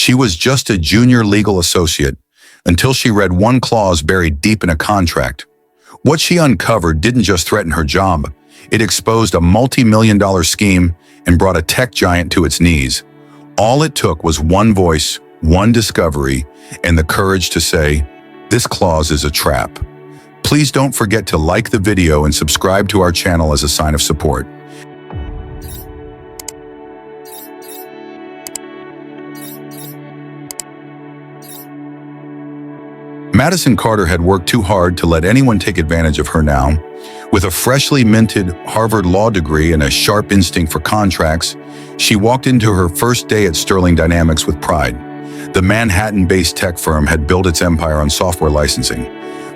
She was just a junior legal associate until she read one clause buried deep in a contract. What she uncovered didn't just threaten her job. It exposed a multi-million-dollar scheme and brought a tech giant to its knees. All it took was one voice, one discovery, and the courage to say, "This clause is a trap." Please don't forget to like the video and subscribe to our channel as a sign of support. Madison Carter had worked too hard to let anyone take advantage of her now. With a freshly minted Harvard law degree and a sharp instinct for contracts, she walked into her first day at Sterling Dynamics with pride. The Manhattan-based tech firm had built its empire on software licensing.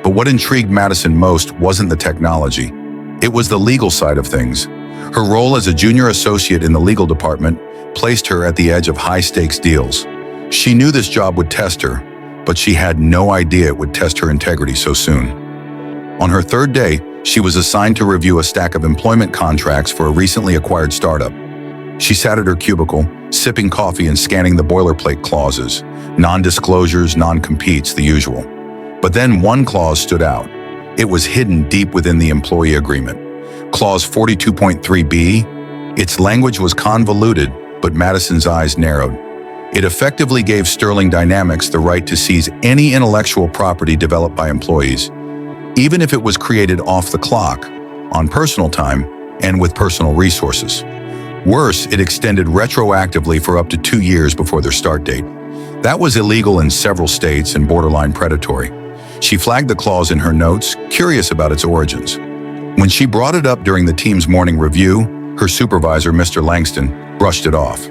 But what intrigued Madison most wasn't the technology. It was the legal side of things. Her role as a junior associate in the legal department placed her at the edge of high-stakes deals. She knew this job would test her, but she had no idea it would test her integrity so soon. On her third day, she was assigned to review a stack of employment contracts for a recently acquired startup. She sat at her cubicle, sipping coffee and scanning the boilerplate clauses, non-disclosures, non-competes, the usual. But then one clause stood out. It was hidden deep within the employee agreement. Clause 42.3b. Its language was convoluted, but Madison's eyes narrowed. It effectively gave Sterling Dynamics the right to seize any intellectual property developed by employees, even if it was created off the clock, on personal time, and with personal resources. Worse, it extended retroactively for up to 2 years before their start date. That was illegal in several states and borderline predatory. She flagged the clause in her notes, curious about its origins. When she brought it up during the team's morning review, her supervisor, Mr. Langston, brushed it off.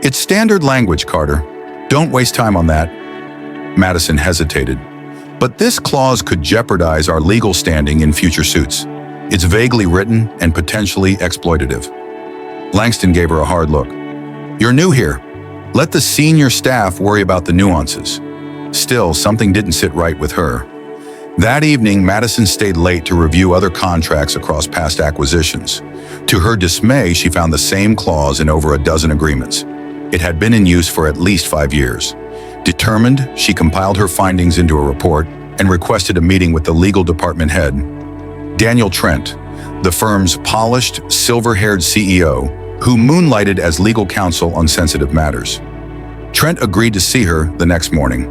"It's standard language, Carter. Don't waste time on that." Madison hesitated. "But this clause could jeopardize our legal standing in future suits. It's vaguely written and potentially exploitative." Langston gave her a hard look. "You're new here. Let the senior staff worry about the nuances." Still, something didn't sit right with her. That evening, Madison stayed late to review other contracts across past acquisitions. To her dismay, she found the same clause in over a dozen agreements. It had been in use for at least 5 years. Determined, she compiled her findings into a report and requested a meeting with the legal department head, Daniel Trent, the firm's polished, silver-haired CEO, who moonlighted as legal counsel on sensitive matters. Trent agreed to see her the next morning.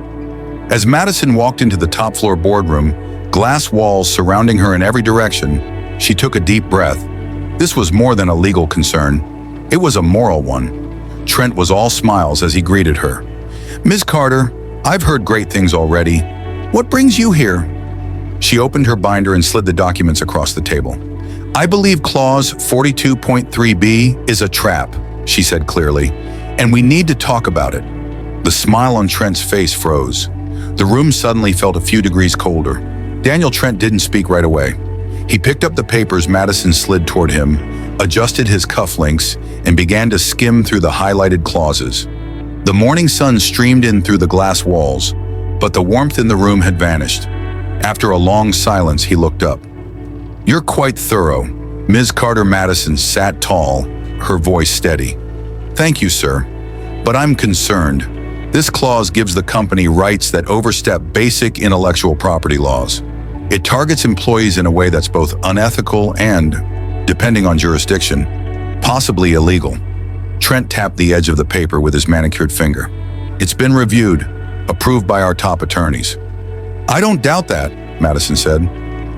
As Madison walked into the top-floor boardroom, glass walls surrounding her in every direction, she took a deep breath. This was more than a legal concern. It was a moral one. Trent was all smiles as he greeted her. "Ms. Carter, I've heard great things already. What brings you here?" She opened her binder and slid the documents across the table. "I believe clause 42.3b is a trap," she said clearly, "and we need to talk about it." The smile on Trent's face froze. The room suddenly felt a few degrees colder. Daniel Trent didn't speak right away. He picked up the papers Madison slid toward him, adjusted his cufflinks, and began to skim through the highlighted clauses. The morning sun streamed in through the glass walls, but the warmth in the room had vanished. After a long silence, he looked up. "You're quite thorough." Ms. Carter Madison sat tall, her voice steady. "Thank you, sir. But I'm concerned. This clause gives the company rights that overstep basic intellectual property laws. It targets employees in a way that's both unethical and, depending on jurisdiction, possibly illegal." Trent tapped the edge of the paper with his manicured finger. "It's been reviewed, approved by our top attorneys." "I don't doubt that," Madison said,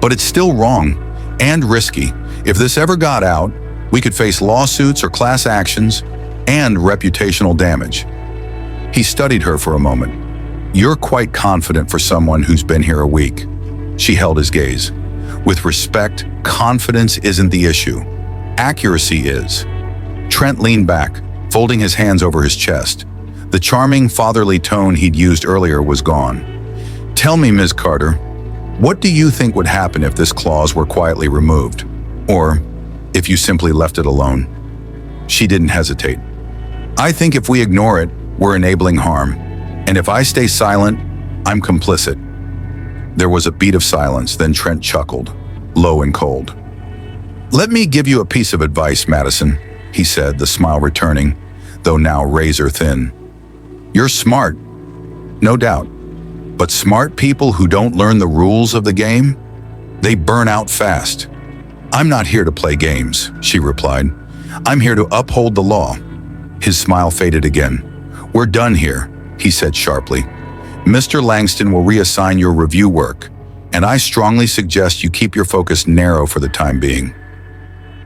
"but it's still wrong and risky. If this ever got out, we could face lawsuits or class actions and reputational damage." He studied her for a moment. "You're quite confident for someone who's been here a week." She held his gaze. "With respect, confidence isn't the issue. Accuracy is." Trent leaned back, folding his hands over his chest. The charming, fatherly tone he'd used earlier was gone. "Tell me, Ms. Carter, what do you think would happen if this clause were quietly removed? Or if you simply left it alone?" She didn't hesitate. "I think if we ignore it, we're enabling harm. And if I stay silent, I'm complicit." There was a beat of silence, then Trent chuckled, low and cold. "Let me give you a piece of advice, Madison," he said, the smile returning, though now razor thin. You're smart, no doubt. But smart people who don't learn the rules of the game, they burn out fast. I'm not here to play games, she replied. I'm here to uphold the law. His smile faded again. We're done here, he said sharply. Mr. Langston will reassign your review work, and I strongly suggest you keep your focus narrow for the time being.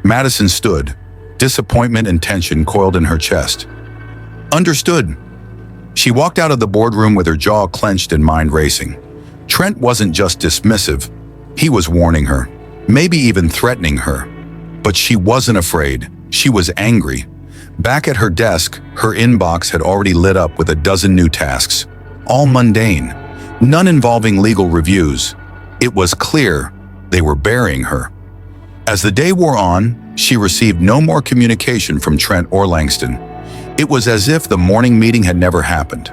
Madison stood, disappointment and tension coiled in her chest. Understood. She walked out of the boardroom with her jaw clenched and mind racing. Trent wasn't just dismissive, he was warning her, maybe even threatening her. But she wasn't afraid, she was angry. Back at her desk, her inbox had already lit up with a dozen new tasks, all mundane, none involving legal reviews. It was clear they were burying her. As the day wore on, she received no more communication from Trent or Langston. It was as if the morning meeting had never happened.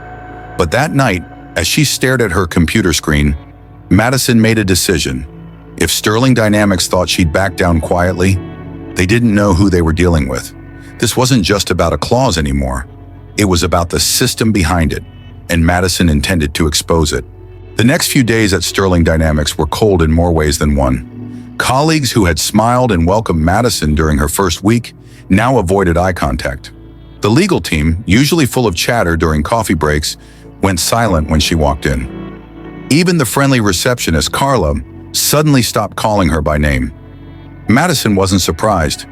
But that night, as she stared at her computer screen, Madison made a decision. If Sterling Dynamics thought she'd back down quietly, they didn't know who they were dealing with. This wasn't just about a clause anymore. It was about the system behind it, and Madison intended to expose it. The next few days at Sterling Dynamics were cold in more ways than one. Colleagues who had smiled and welcomed Madison during her first week now avoided eye contact. The legal team, usually full of chatter during coffee breaks, went silent when she walked in. Even the friendly receptionist, Carla, suddenly stopped calling her by name. Madison wasn't surprised.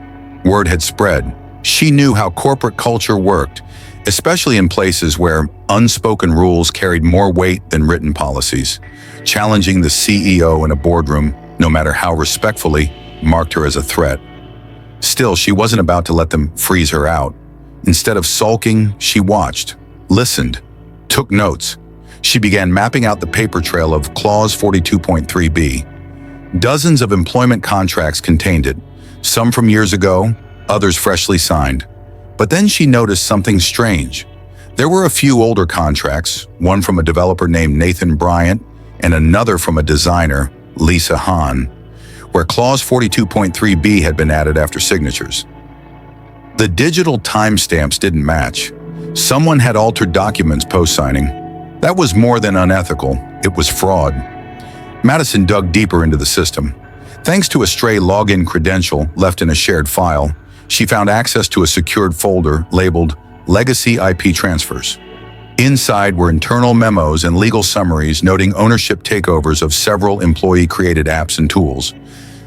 Word had spread. She knew how corporate culture worked, especially in places where unspoken rules carried more weight than written policies. Challenging the CEO in a boardroom, no matter how respectfully, marked her as a threat. Still, she wasn't about to let them freeze her out. Instead of sulking, she watched, listened, took notes. She began mapping out the paper trail of Clause 42.3b. Dozens of employment contracts contained it, some from years ago, others freshly signed. But then she noticed something strange. There were a few older contracts, one from a developer named Nathan Bryant and another from a designer, Lisa Hahn, where Clause 42.3b had been added after signatures. The digital timestamps didn't match. Someone had altered documents post-signing. That was more than unethical, it was fraud. Madison dug deeper into the system. Thanks to a stray login credential left in a shared file, she found access to a secured folder labeled Legacy IP Transfers. Inside were internal memos and legal summaries noting ownership takeovers of several employee-created apps and tools,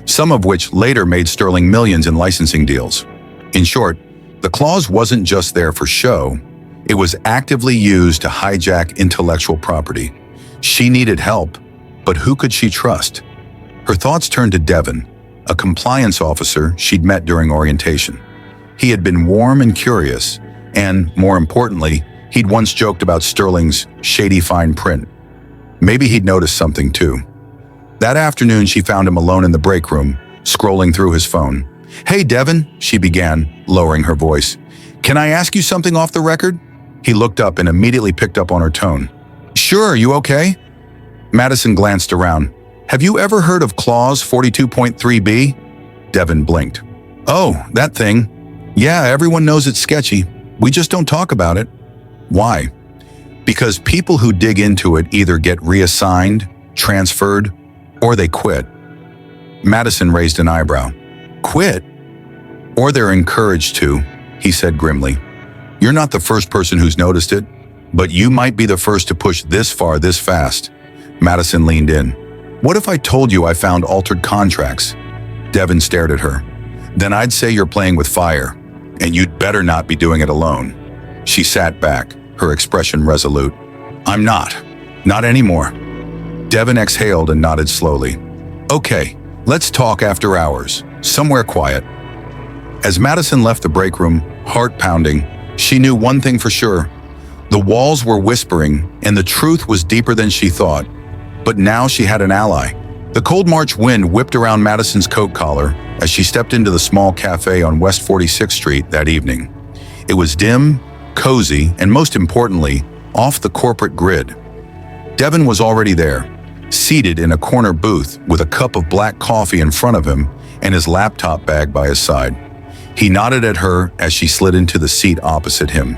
some of which later made Sterling millions in licensing deals. In short, the clause wasn't just there for show, it was actively used to hijack intellectual property. She needed help, but who could she trust? Her thoughts turned to Devin, a compliance officer she'd met during orientation. He had been warm and curious, and, more importantly, he'd once joked about Sterling's shady fine print. Maybe he'd noticed something too. That afternoon, she found him alone in the break room, scrolling through his phone. "Hey, Devin," she began, lowering her voice. "Can I ask you something off the record?" He looked up and immediately picked up on her tone. "Sure, you okay?" Madison glanced around. "Have you ever heard of Clause 42.3b? Devin blinked. "Oh, that thing. Yeah, everyone knows it's sketchy. We just don't talk about it." "Why?" "Because people who dig into it either get reassigned, transferred, or they quit." Madison raised an eyebrow. "Quit? Or they're encouraged to," he said grimly. "You're not the first person who's noticed it, but you might be the first to push this far this fast." Madison leaned in. "What if I told you I found altered contracts?" Devin stared at her. "Then I'd say you're playing with fire, and you'd better not be doing it alone." She sat back, her expression resolute. "I'm not. Not anymore." Devin exhaled and nodded slowly. "Okay, let's talk after hours, somewhere quiet." As Madison left the break room, heart pounding, she knew one thing for sure. The walls were whispering, and the truth was deeper than she thought. But now she had an ally. The cold March wind whipped around Madison's coat collar as she stepped into the small cafe on West 46th Street that evening. It was dim, cozy, and most importantly, off the corporate grid. Devin was already there, seated in a corner booth with a cup of black coffee in front of him and his laptop bag by his side. He nodded at her as she slid into the seat opposite him.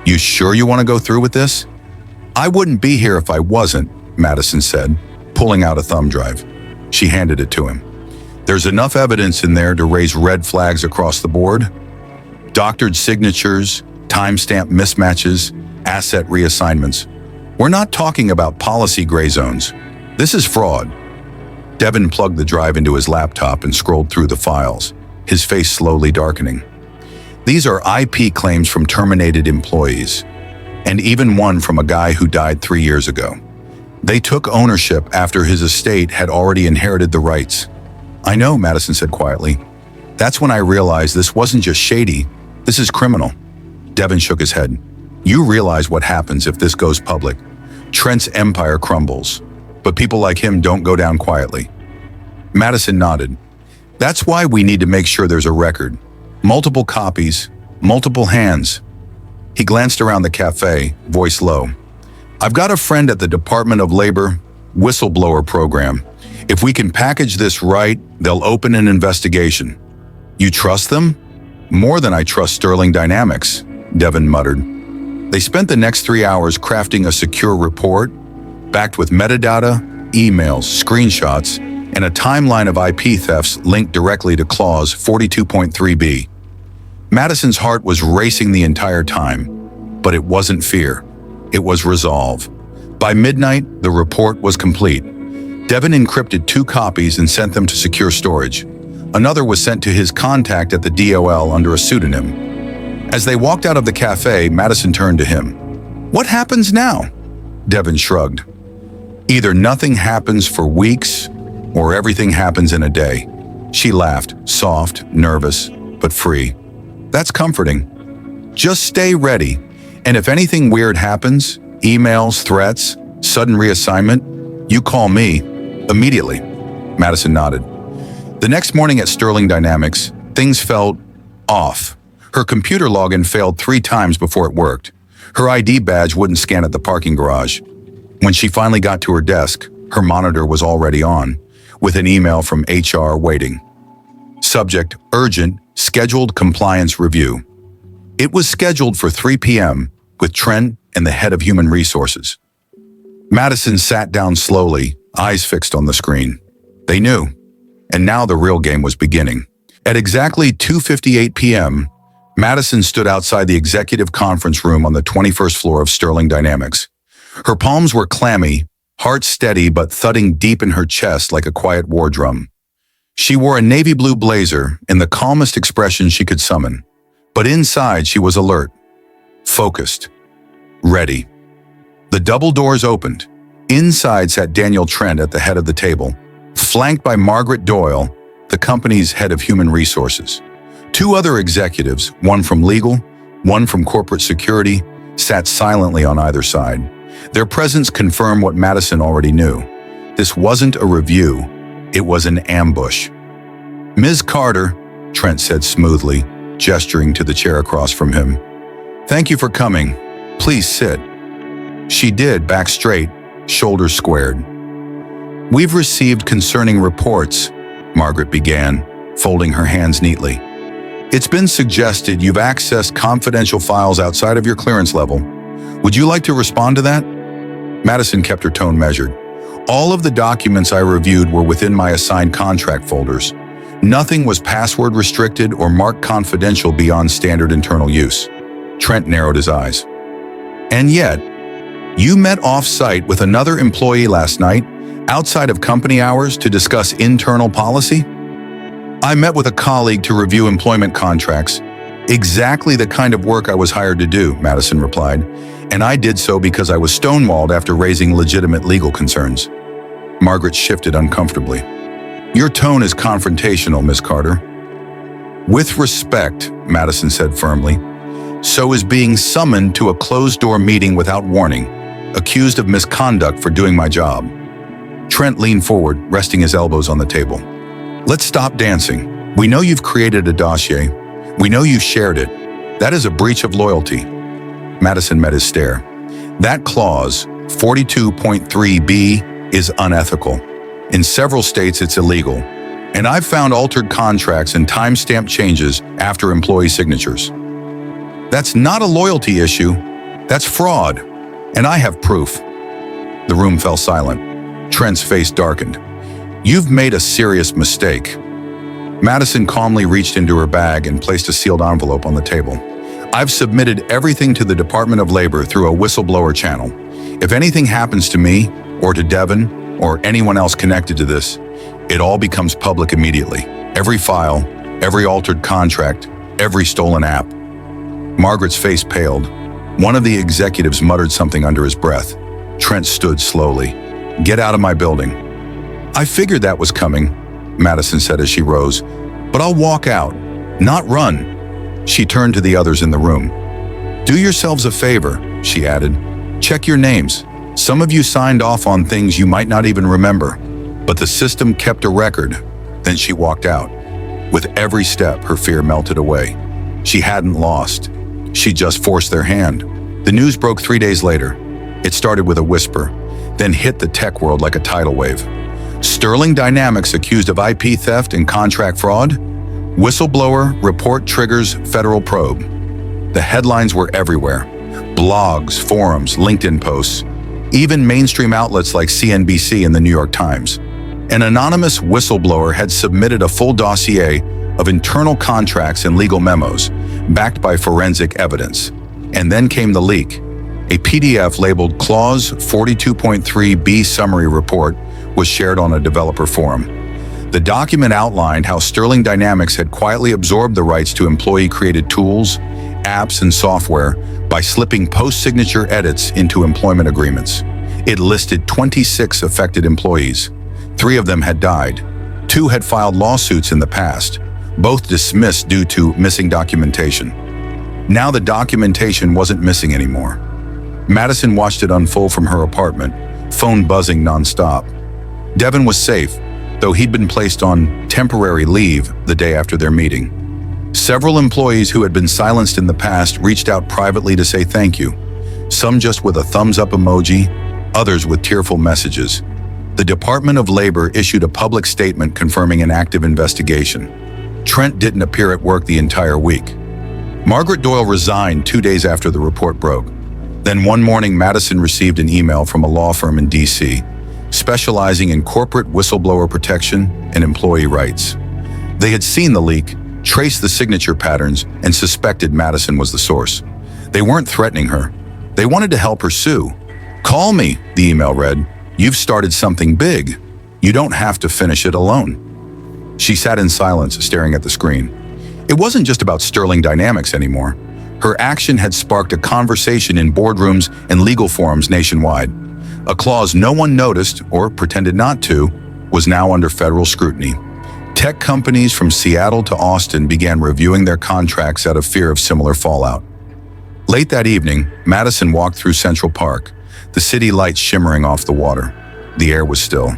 You sure you want to go through with this? I wouldn't be here if I wasn't, Madison said, pulling out a thumb drive. She handed it to him. There's enough evidence in there to raise red flags across the board. Doctored signatures, timestamp mismatches, asset reassignments. We're not talking about policy gray zones. This is fraud. Devin plugged the drive into his laptop and scrolled through the files, his face slowly darkening. These are IP claims from terminated employees, and even one from a guy who died 3 years ago. They took ownership after his estate had already inherited the rights. I know, Madison said quietly. That's when I realized this wasn't just shady, this is criminal. Devin shook his head. You realize what happens if this goes public. Trent's empire crumbles, but people like him don't go down quietly. Madison nodded. That's why we need to make sure there's a record. Multiple copies, multiple hands. He glanced around the cafe, voice low. I've got a friend at the Department of Labor whistleblower program. If we can package this right, they'll open an investigation. You trust them? More than I trust Sterling Dynamics, Devin muttered. They spent the next 3 hours crafting a secure report, backed with metadata, emails, screenshots, and a timeline of IP thefts linked directly to Clause 42.3b. Madison's heart was racing the entire time, but it wasn't fear. It was resolve. By midnight, the report was complete. Devin encrypted 2 copies and sent them to secure storage. Another was sent to his contact at the DOL under a pseudonym. As they walked out of the cafe, Madison turned to him. What happens now? Devin shrugged. Either nothing happens for weeks, or everything happens in a day. She laughed, soft, nervous, but free. That's comforting. Just stay ready, and if anything weird happens, emails, threats, sudden reassignment, you call me immediately. Madison nodded. The next morning at Sterling Dynamics, things felt off. Her computer login failed 3 times before it worked. Her ID badge wouldn't scan at the parking garage. When she finally got to her desk, her monitor was already on, with an email from HR waiting. Subject, urgent, scheduled compliance review. It was scheduled for 3 p.m. with Trent and the head of human resources. Madison sat down slowly, eyes fixed on the screen. They knew, and now the real game was beginning. At exactly 2:58 p.m., Madison stood outside the executive conference room on the 21st floor of Sterling Dynamics. Her palms were clammy, heart steady but thudding deep in her chest like a quiet war drum. She wore a navy blue blazer in the calmest expression she could summon. But inside she was alert, focused, ready. The double doors opened. Inside sat Daniel Trent at the head of the table, flanked by Margaret Doyle, the company's head of human resources. 2 other executives, one from legal, one from corporate security, sat silently on either side. Their presence confirmed what Madison already knew. This wasn't a review, it was an ambush. Ms. Carter, Trent said smoothly, gesturing to the chair across from him. Thank you for coming. Please sit. She did, back straight, shoulders squared. We've received concerning reports, Margaret began, folding her hands neatly. It's been suggested you've accessed confidential files outside of your clearance level. Would you like to respond to that? Madison kept her tone measured. All of the documents I reviewed were within my assigned contract folders. Nothing was password restricted or marked confidential beyond standard internal use. Trent narrowed his eyes. And yet, you met off-site with another employee last night, outside of company hours, to discuss internal policy? I met with a colleague to review employment contracts. Exactly the kind of work I was hired to do, Madison replied, and I did so because I was stonewalled after raising legitimate legal concerns. Margaret shifted uncomfortably. Your tone is confrontational, Miss Carter. With respect, Madison said firmly, so is being summoned to a closed-door meeting without warning, accused of misconduct for doing my job. Trent leaned forward, resting his elbows on the table. Let's stop dancing. We know you've created a dossier. We know you shared it. That is a breach of loyalty. Madison met his stare. That clause, 42.3b, is unethical. In several states, it's illegal. And I've found altered contracts and timestamp changes after employee signatures. That's not a loyalty issue. That's fraud, and I have proof." The room fell silent. Trent's face darkened. "You've made a serious mistake." Madison calmly reached into her bag and placed a sealed envelope on the table. "I've submitted everything to the Department of Labor through a whistleblower channel. If anything happens to me, or to Devin, or anyone else connected to this, it all becomes public immediately. Every file, every altered contract, every stolen app." Margaret's face paled. One of the executives muttered something under his breath. Trent stood slowly. "Get out of my building." "I figured that was coming," Madison said as she rose. "But I'll walk out, not run." She turned to the others in the room. "Do yourselves a favor," she added. "Check your names. Some of you signed off on things you might not even remember, but the system kept a record." Then she walked out. With every step, her fear melted away. She hadn't lost. She just forced their hand. The news broke 3 days later. It started with a whisper, then hit the tech world like a tidal wave. Sterling Dynamics accused of IP theft and contract fraud? Whistleblower report triggers federal probe. The headlines were everywhere. Blogs, forums, LinkedIn posts, even mainstream outlets like CNBC and the New York Times. An anonymous whistleblower had submitted a full dossier of internal contracts and legal memos, backed by forensic evidence. And then came the leak. A PDF labeled Clause 42.3b Summary Report was shared on a developer forum. The document outlined how Sterling Dynamics had quietly absorbed the rights to employee-created tools, apps, and software by slipping post-signature edits into employment agreements. It listed 26 affected employees. 3 of them had died. 2 had filed lawsuits in the past, both dismissed due to missing documentation. Now the documentation wasn't missing anymore. Madison watched it unfold from her apartment, phone buzzing nonstop. Devin was safe, though he'd been placed on temporary leave the day after their meeting. Several employees who had been silenced in the past reached out privately to say thank you, some just with a thumbs-up emoji, others with tearful messages. The Department of Labor issued a public statement confirming an active investigation. Trent didn't appear at work the entire week. Margaret Doyle resigned 2 days after the report broke. Then one morning, Madison received an email from a law firm in D.C., specializing in corporate whistleblower protection and employee rights. They had seen the leak, traced the signature patterns, and suspected Madison was the source. They weren't threatening her. They wanted to help her sue. "Call me," the email read. "You've started something big. You don't have to finish it alone." She sat in silence, staring at the screen. It wasn't just about Sterling Dynamics anymore. Her action had sparked a conversation in boardrooms and legal forums nationwide. A clause no one noticed, or pretended not to, was now under federal scrutiny. Tech companies from Seattle to Austin began reviewing their contracts out of fear of similar fallout. Late that evening, Madison walked through Central Park, the city lights shimmering off the water. The air was still.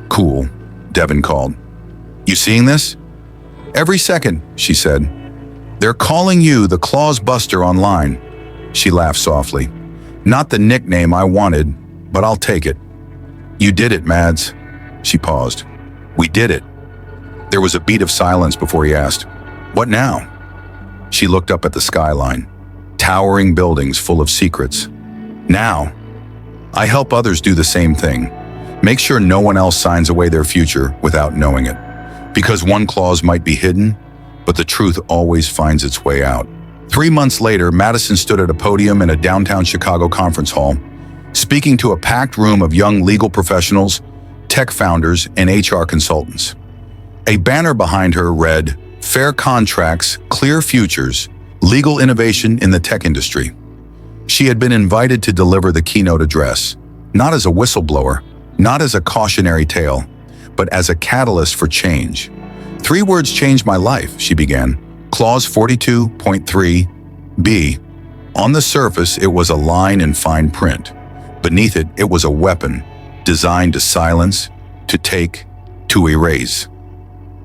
"Cool," Devin called. "You seeing this?" "Every second," she said. "They're calling you the Clause Buster online." She laughed softly. "Not the nickname I wanted, but I'll take it." "You did it, Mads." She paused. "We did it." There was a beat of silence before he asked, "What now?" She looked up at the skyline. Towering buildings full of secrets. "Now, I help others do the same thing. Make sure no one else signs away their future without knowing it. Because one clause might be hidden, but the truth always finds its way out." 3 months later, Madison stood at a podium in a downtown Chicago conference hall, speaking to a packed room of young legal professionals, tech founders, and HR consultants. A banner behind her read, "Fair Contracts, Clear Futures, Legal Innovation in the Tech Industry." She had been invited to deliver the keynote address, not as a whistleblower, not as a cautionary tale, but as a catalyst for change. "3 words changed my life," she began. Clause 42.3b. On the surface, it was a line in fine print. Beneath it, it was a weapon, designed to silence, to take, to erase.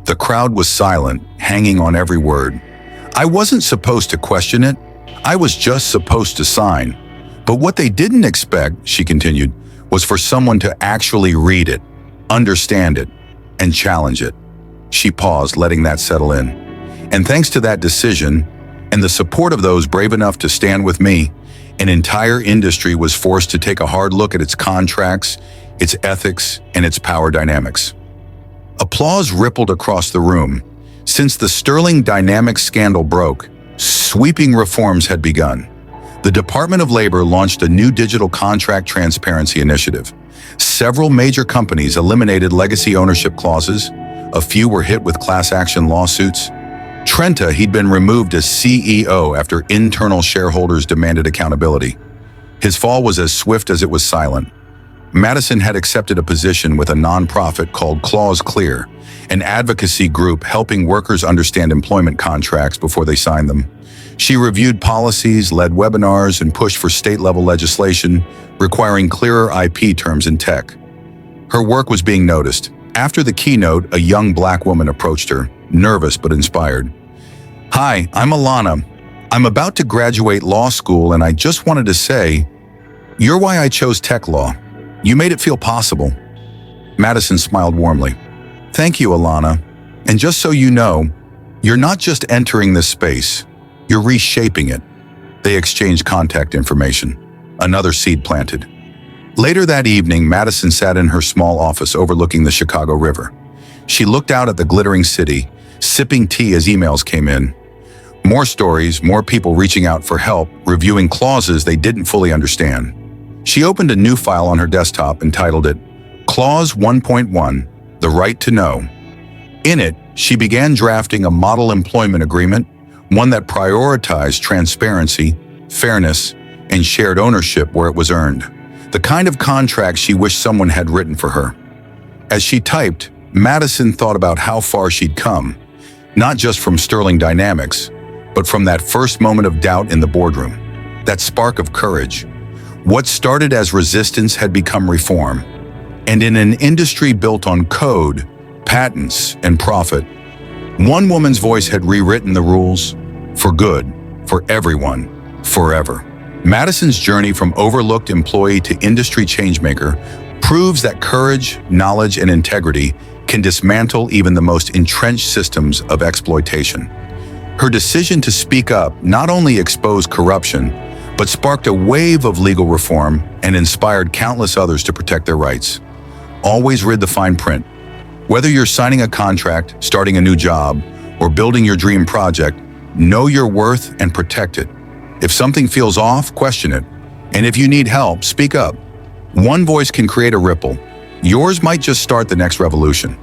The crowd was silent, hanging on every word. "I wasn't supposed to question it. I was just supposed to sign." But what they didn't expect, she continued, was for someone to actually read it, understand it, and challenge it. She paused, letting that settle in. "And thanks to that decision, and the support of those brave enough to stand with me, An entire industry was forced to take a hard look at its contracts, its ethics, and its power dynamics. Applause rippled across the room. Since the Sterling Dynamics scandal broke, sweeping reforms had begun. The Department of Labor launched a new digital contract transparency initiative. Several major companies eliminated legacy ownership clauses. A few were hit with class action lawsuits. Trenta, he'd been removed as CEO after internal shareholders demanded accountability. His fall was as swift as it was silent. Madison had accepted a position with a nonprofit called Clause Clear, an advocacy group helping workers understand employment contracts before they sign them. She reviewed policies, led webinars, and pushed for state-level legislation requiring clearer IP terms in tech. Her work was being noticed. After the keynote, a young Black woman approached her, nervous but inspired. "Hi, I'm Alana. I'm about to graduate law school, and I just wanted to say, you're why I chose tech law. You made it feel possible." Madison smiled warmly. "Thank you, Alana. And just so you know, you're not just entering this space, you're reshaping it." They exchanged contact information. Another seed planted. Later that evening, Madison sat in her small office overlooking the Chicago River. She looked out at the glittering city, sipping tea as emails came in. More stories, more people reaching out for help, reviewing clauses they didn't fully understand. She opened a new file on her desktop and titled it Clause 1.1, The Right to Know. In it, she began drafting a model employment agreement, one that prioritized transparency, fairness, and shared ownership where it was earned. The kind of contract she wished someone had written for her. As she typed, Madison thought about how far she'd come, not just from Sterling Dynamics, but from that first moment of doubt in the boardroom, that spark of courage. What started as resistance had become reform. And in an industry built on code, patents, and profit, one woman's voice had rewritten the rules for good, for everyone, forever. Madison's journey from overlooked employee to industry changemaker proves that courage, knowledge, and integrity can dismantle even the most entrenched systems of exploitation. Her decision to speak up not only exposed corruption, but sparked a wave of legal reform and inspired countless others to protect their rights. Always read the fine print. Whether you're signing a contract, starting a new job, or building your dream project, know your worth and protect it. If something feels off, question it. And if you need help, speak up. One voice can create a ripple. Yours might just start the next revolution.